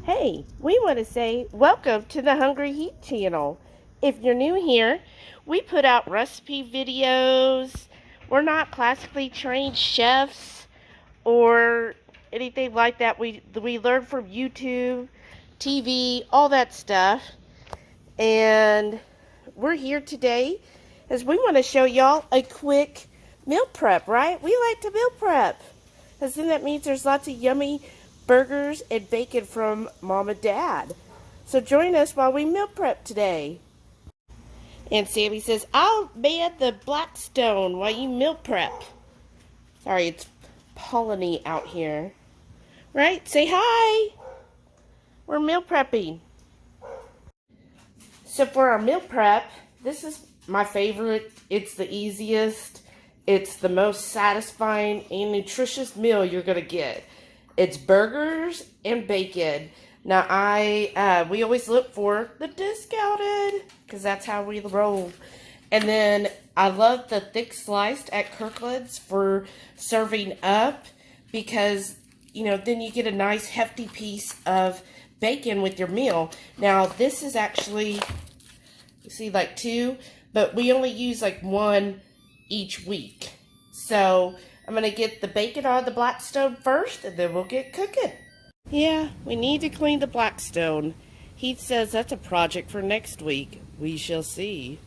Hey, we want to say welcome to the HungryHeath channel. If you're new here, we put out recipe videos. We're not classically trained chefs or anything like that. We learn from YouTube, TV, all that stuff. And we're here today as we want to show y'all a quick meal prep, right? We like to meal prep. Because then that means there's lots of yummy burgers and bacon from Mom and Dad. So join us while we meal prep today. And Sammy says, I'll man the Blackstone while you meal prep. Sorry, it's polleny out here. Right? Say hi. We're meal prepping. So for our meal prep, this is my favorite. It's the easiest. It's the most satisfying and nutritious meal you're going to get. It's burgers and bacon. Now, we always look for the discounted because that's how we roll. And then I love the thick sliced at Kirkland's for serving up because, you know, then you get a nice hefty piece of bacon with your meal. Now, this is actually, you see, like 2, but we only use like 1 each week. So I'm going to get the bacon out of the Blackstone first, and then we'll get cooking. Yeah, we need to clean the Blackstone. Heath says that's a project for next week. We shall see.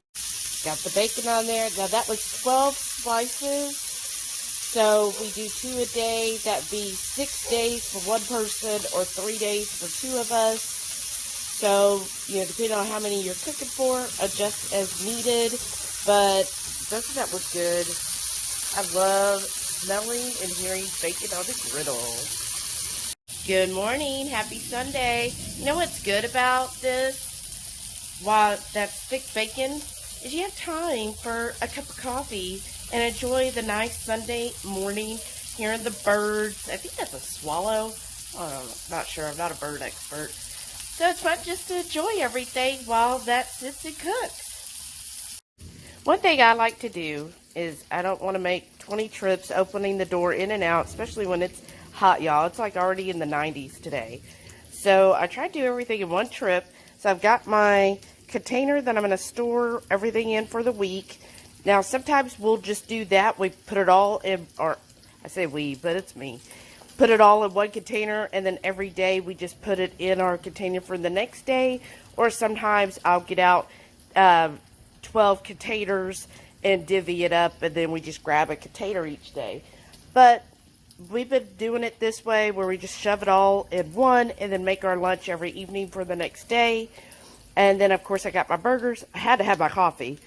Got the bacon on there. Now that was 12 slices. So we do 2 a day. That'd be 6 days for 1 person or 3 days for 2 of us. So, you know, depending on how many you're cooking for, adjust as needed. But doesn't that look good? I love smelling and hearing bacon on the griddle. Good morning. Happy Sunday. You know what's good about this? While that's thick bacon, is you have time for a cup of coffee and enjoy the nice Sunday morning, hearing the birds. I think that's a swallow. I'm not sure. I'm not a bird expert. So it's fun just to enjoy everything while that sits and cooks. One thing I like to do is I don't want to make 20 trips opening the door in and out, especially when it's hot, y'all. It's like already in the 90s today. So I try to do everything in one trip. So I've got my container that I'm going to store everything in for the week. Now, sometimes we'll just do that. We put it all in, or I say we, but it's me. Put it all in one container, and then every day we just put it in our container for the next day. Or sometimes I'll get out 12 containers and divvy it up, and then we just grab a container each day. But we've been doing it this way where we just shove it all in one and then make our lunch every evening for the next day. And then, of course, I got my burgers. I had to have my coffee.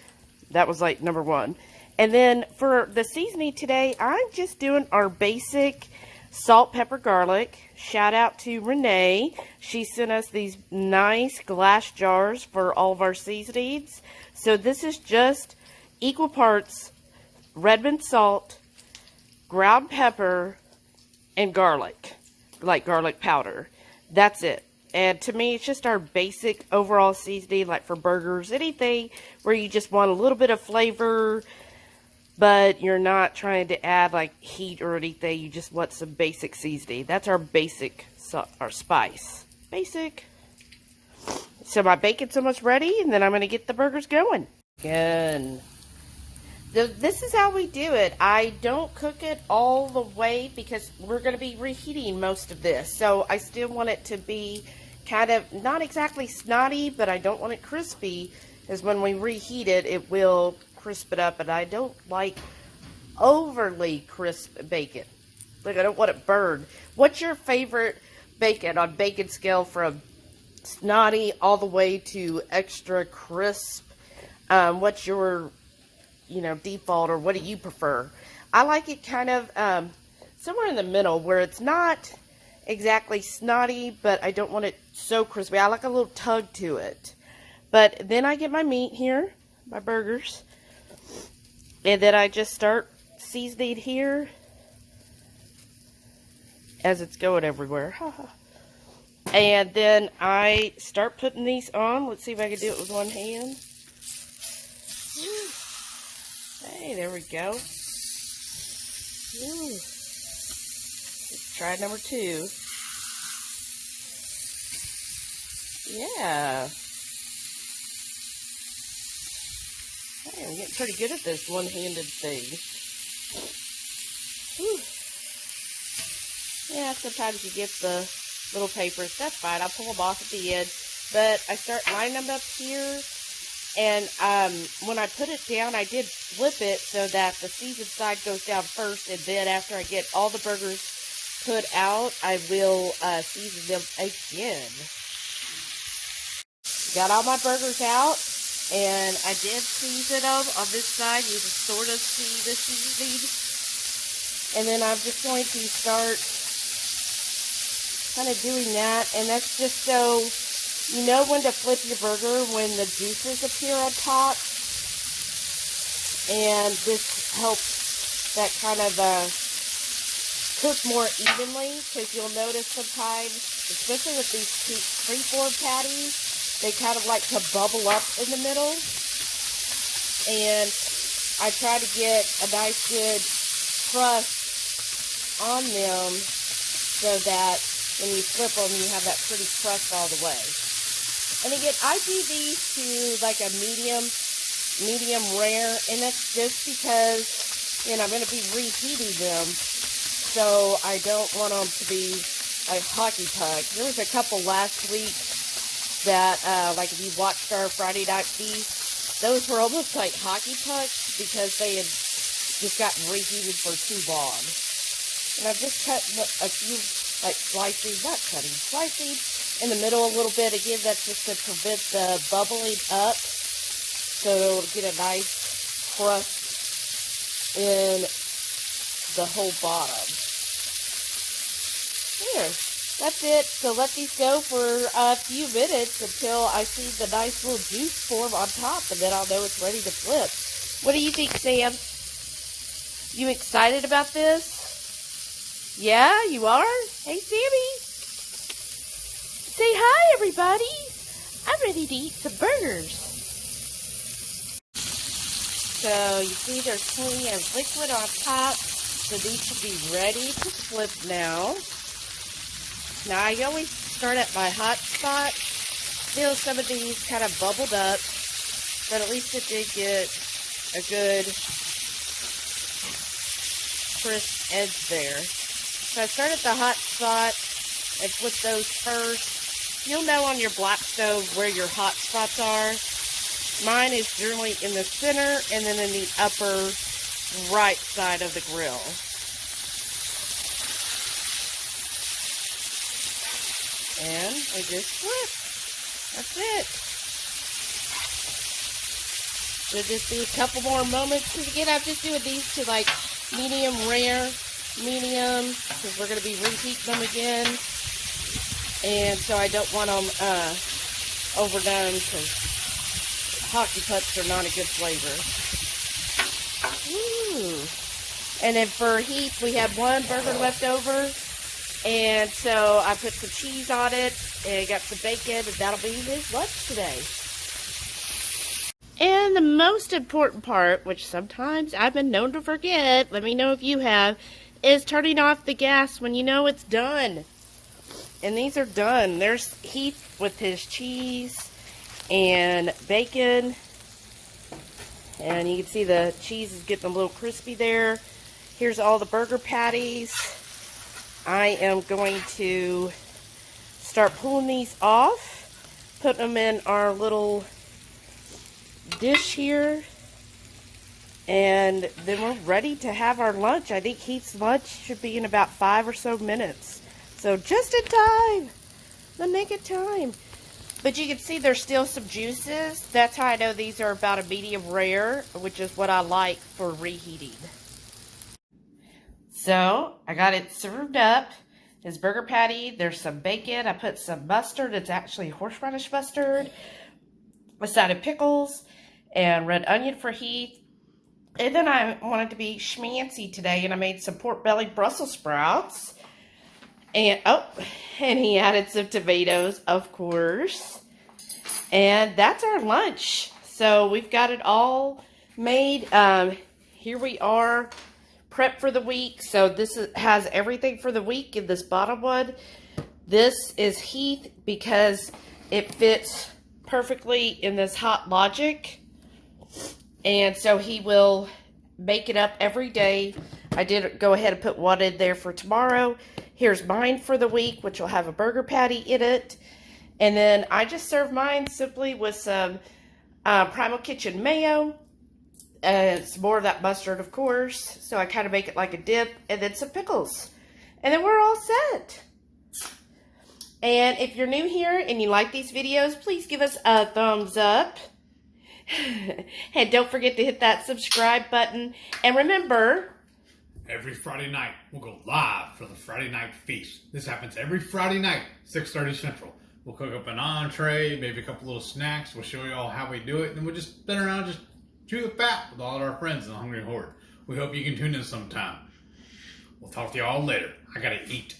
That was like number 1. And then for the seasoning today, I'm just doing our basic salt, pepper, garlic. Shout out to Renee. She sent us these nice glass jars for all of our seasonings. So this is just equal parts Redmond salt, ground pepper, and garlic, like garlic powder. That's it. And to me, it's just our basic overall seasoning, like for burgers, anything where you just want a little bit of flavor, but you're not trying to add like heat or anything. You just want some basic seasoning. That's our basic, our spice. Basic. So my bacon's almost ready, and then I'm going to get the burgers going. Again. This is how we do it. I don't cook it all the way because we're going to be reheating most of this. So I still want it to be kind of not exactly snotty, but I don't want it crispy, because when we reheat it, it will crisp it up, and I don't like overly crisp bacon. Like, I don't want it burned. What's your favorite bacon on bacon scale from snotty all the way to extra crisp? What's your, you know, default, or what do you prefer? I like it kind of somewhere in the middle where it's not exactly snotty, but I don't want it so crispy. I like a little tug to it. But then I get my meat here, my burgers, and then I just start seasoning here as it's going everywhere. And then I start putting these on. Let's see if I can do it with one hand. Hey, there we go. Ooh. Let's try number 2. Yeah. Hey, I'm getting pretty good at this one-handed thing. Whew. Yeah, sometimes you get the little papers. That's fine. I'll pull them off at the end. But I start lining them up here. And when I put it down, I did flip it so that the seasoned side goes down first. And then after I get all the burgers put out, I will season them again. Got all my burgers out. And I did season them on this side. You can sort of see the seasoning. And then I'm just going to start kind of doing that. And that's just so you know when to flip your burger when the juices appear on top. And this helps that kind of cook more evenly. Because you'll notice sometimes, especially with these freeform patties, they kind of like to bubble up in the middle. And I try to get a nice good crust on them so that when you flip them, you have that pretty crust all the way. And again, I do these to like a medium rare, and that's just because, you know, I'm going to be reheating them, so I don't want them to be like hockey puck. There was a couple last week that, like if you watched our Friday Night Feast, those were almost like hockey pucks because they had just gotten reheated for too long. And I've just cut a few, like slicing in the middle a little bit. Again, that's just to prevent the bubbling up. So it'll get a nice crust in the whole bottom. There, that's it. So let these go for a few minutes until I see the nice little juice form on top, and then I'll know it's ready to flip. What do you think, Sam? You excited about this? Yeah, you are? Hey, Sammy. Say hi, everybody. I'm ready to eat some burgers. So, you see there's plenty of liquid on top. So, these should be ready to flip now. Now, I always start at my hot spot. Still, some of these kind of bubbled up. But at least it did get a good crisp edge there. So I start at the hot spot and flip those first. You'll know on your black stove where your hot spots are. Mine is generally in the center and then in the upper right side of the grill. And I just flip. That's it. It'll just be a couple more moments. Because again, I'm just doing these to like medium rare. Medium, because we're going to be reheating them again, and so I don't want them overdone, because hockey pucks are not a good flavor. Ooh. And then for Heath, we had one burger left over, and so I put some cheese on it, and got some bacon, and that'll be his lunch today. And the most important part, which sometimes I've been known to forget, let me know if you have, is turning off the gas when you know it's done. And these are done. There's Heath with his cheese and bacon. And you can see the cheese is getting a little crispy there. Here's all the burger patties. I am going to start pulling these off, putting them in our little dish here. And then we're ready to have our lunch. I think Heath's lunch should be in about 5 or so minutes. So just in time. The nick of time. But you can see there's still some juices. That's how I know these are about a medium rare, which is what I like for reheating. So I got it served up. His burger patty. There's some bacon. I put some mustard. It's actually horseradish mustard. A side of pickles. And red onion for Heath. And then I wanted to be schmancy today, and I made some pork belly Brussels sprouts. And, and he added some tomatoes, of course. And that's our lunch. So we've got it all made. Here we are, prepped for the week. So this has everything for the week in this bottom one. This is Heath because It fits perfectly in this Hot Logic. And so he will make it up every day. I did go ahead and put one in there for tomorrow. Here's mine for the week, which will have a burger patty in it. And then I just serve mine simply with some Primal Kitchen mayo. Some more of that mustard, of course. So I kind of make it like a dip. And then some pickles. And then we're all set. And if you're new here and you like these videos, please give us a thumbs up. And don't forget to hit that subscribe button. And remember, every Friday night, we'll go live for the Friday Night Feast. This happens every Friday night, 6:30 Central. We'll cook up an entree, maybe a couple little snacks. We'll show you all how we do it. And we'll just spin around, just chew the fat with all of our friends in the Hungry Horde. We hope you can tune in sometime. We'll talk to you all later. I gotta eat.